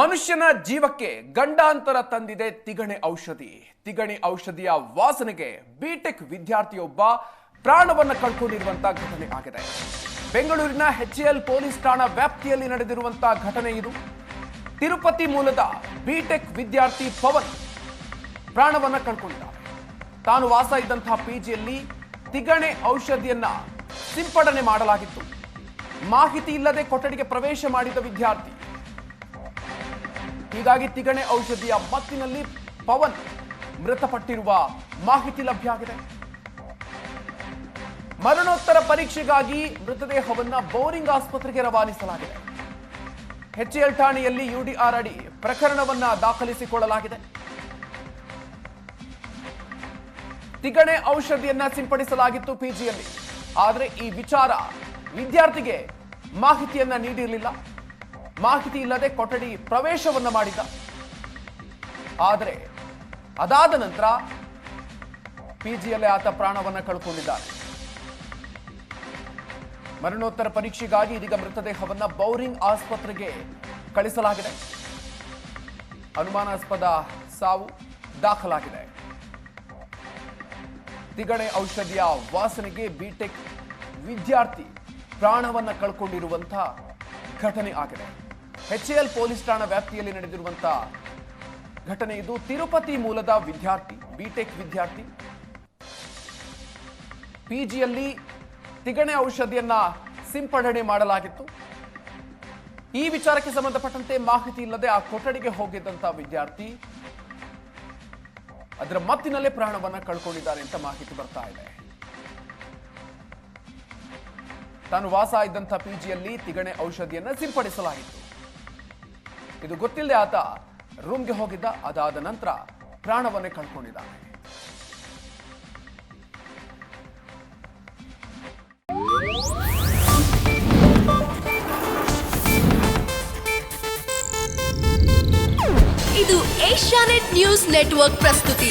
ಮನುಷ್ಯನ ಜೀವಕ್ಕೆ ಗಂಡಾಂತರ ತಂದಿದೆ ತಿಗಣೆ ಔಷಧಿ. ತಿಗಣೆ ಔಷಧಿಯ ವಾಸನೆಗೆ ಬಿಟೆಕ್ ವಿದ್ಯಾರ್ಥಿಯೊಬ್ಬ ಪ್ರಾಣವನ್ನ ಕಳ್ಕೊಂಡಿರುವಂತಹ ಘಟನೆ ಆಗಿದೆ. ಬೆಂಗಳೂರಿನ ಎಚ್ಎಎಲ್ ಪೊಲೀಸ್ ಠಾಣಾ ವ್ಯಾಪ್ತಿಯಲ್ಲಿ ನಡೆದಿರುವಂತಹ ಘಟನೆ ಇದು. ತಿರುಪತಿ ಮೂಲದ ಬಿಟೆಕ್ ವಿದ್ಯಾರ್ಥಿ ಪವನ್ ಪ್ರಾಣವನ್ನ ಕಳ್ಕೊಂಡಿದ್ದಾರೆ. ತಾನು ವಾಸ ಇದ್ದಂತಹ ಪಿಜಿಯಲ್ಲಿ ತಿಗಣೆ ಔಷಧಿಯನ್ನ ಸಿಂಪಡಣೆ ಮಾಡಲಾಗಿತ್ತು. ಮಾಹಿತಿ ಇಲ್ಲದೆ ಕೊಠಡಿಗೆ ಪ್ರವೇಶ ಮಾಡಿದ ವಿದ್ಯಾರ್ಥಿ. ಹೀಗಾಗಿ ತಿಗಣೆ ಔಷಧಿಯ ಮತ್ತಿನಲ್ಲಿ ಪವನ್ ಮೃತಪಟ್ಟಿರುವ ಮಾಹಿತಿ ಲಭ್ಯ ಆಗಿದೆ. ಮರಣೋತ್ತರ ಪರೀಕ್ಷೆಗಾಗಿ ಮೃತದೇಹವನ್ನ ಬೋರಿಂಗ್ ಆಸ್ಪತ್ರೆಗೆ ರವಾನಿಸಲಾಗಿದೆ. ಎಚ್ಎಎಲ್ ಠಾಣೆಯಲ್ಲಿ ಯುಡಿಆರ್ ಅಡಿ ಪ್ರಕರಣವನ್ನ ದಾಖಲಿಸಿಕೊಳ್ಳಲಾಗಿದೆ. ತಿಗಣೆ ಔಷಧಿಯನ್ನ ಸಿಂಪಡಿಸಲಾಗಿತ್ತು ಪಿಜಿಯಲ್ಲಿ. ಆದರೆ ಈ ವಿಚಾರ ವಿದ್ಯಾರ್ಥಿಗೆ ಮಾಹಿತಿಯನ್ನ ನೀಡಿರಲಿಲ್ಲ. ಮಾಹಿತಿ ಇಲ್ಲದೆ ಕೊಠಡಿ ಪ್ರವೇಶವನ್ನ ಮಾಡಿದ. ಆದರೆ ಅದಾದ ನಂತರ ಪಿಜಿಯಲ್ಲೇ ಆತ ಪ್ರಾಣವನ್ನ ಕಳ್ಕೊಂಡಿದ್ದಾನೆ. ಮರಣೋತ್ತರ ಪರೀಕ್ಷೆಗಾಗಿ ಇದೀಗ ಮೃತದೇಹವನ್ನ ಬೌರಿಂಗ್ ಆಸ್ಪತ್ರೆಗೆ ಕಳಿಸಲಾಗಿದೆ. ಅನುಮಾನಾಸ್ಪದ ಸಾವು ದಾಖಲಾಗಿದೆ. ತಿಗಣೆ ಔಷಧಿಯ ವಾಸನೆಗೆ ಬಿಟೆಕ್ ವಿದ್ಯಾರ್ಥಿ ಪ್ರಾಣವನ್ನ ಕಳ್ಕೊಂಡಿರುವಂತಹ ಘಟನೆ ಆಗಿದೆ. ಎಚ್ಎಎಲ್ ಪೊಲೀಸ್ ಠಾಣಾ ವ್ಯಾಪ್ತಿಯಲ್ಲಿ ನಡೆದಿರುವಂತಹ ಘಟನೆ ಇದು. ತಿರುಪತಿ ಮೂಲದ ವಿದ್ಯಾರ್ಥಿ, ಬಿಟೆಕ್ ವಿದ್ಯಾರ್ಥಿ, ಪಿಜಿಯಲ್ಲಿ ತಿಗಣೆ ಔಷಧಿಯನ್ನ ಸಿಂಪಡಣೆ ಮಾಡಲಾಗಿತ್ತು. ಈ ವಿಚಾರಕ್ಕೆ ಸಂಬಂಧಪಟ್ಟಂತೆ ಮಾಹಿತಿ ಇಲ್ಲದೆ ಆ ಕೊಠಡಿಗೆ ಹೋಗಿದ್ದಂತಹ ವಿದ್ಯಾರ್ಥಿ ಅದರ ಮತ್ತಿನಲ್ಲೇ ಪ್ರಾಣವನ್ನ ಕಳ್ಕೊಂಡಿದ್ದಾರೆ ಅಂತ ಮಾಹಿತಿ ಬರ್ತಾ ಇದೆ. ತಾನು ವಾಸ ಇದ್ದಂಥ ಪಿಜಿಯಲ್ಲಿ ತಿಗಣೆ ಔಷಧಿಯನ್ನ ಸಿಂಪಡಿಸಲಾಗಿತ್ತು. ಇದು ಗೊತ್ತಿಲ್ಲದೆ ಆತ ರೂಮ್ಗೆ ಹೋಗಿದ್ದ. ಅದಾದ ನಂತರ ಪ್ರಾಣವನ್ನೇ ಕಳ್ಕೊಂಡಿದ್ದಾನೆ. ಇದು ಏಷ್ಯಾನೆಟ್ ನ್ಯೂಸ್ ನೆಟ್ವರ್ಕ್ ಪ್ರಸ್ತುತಿ.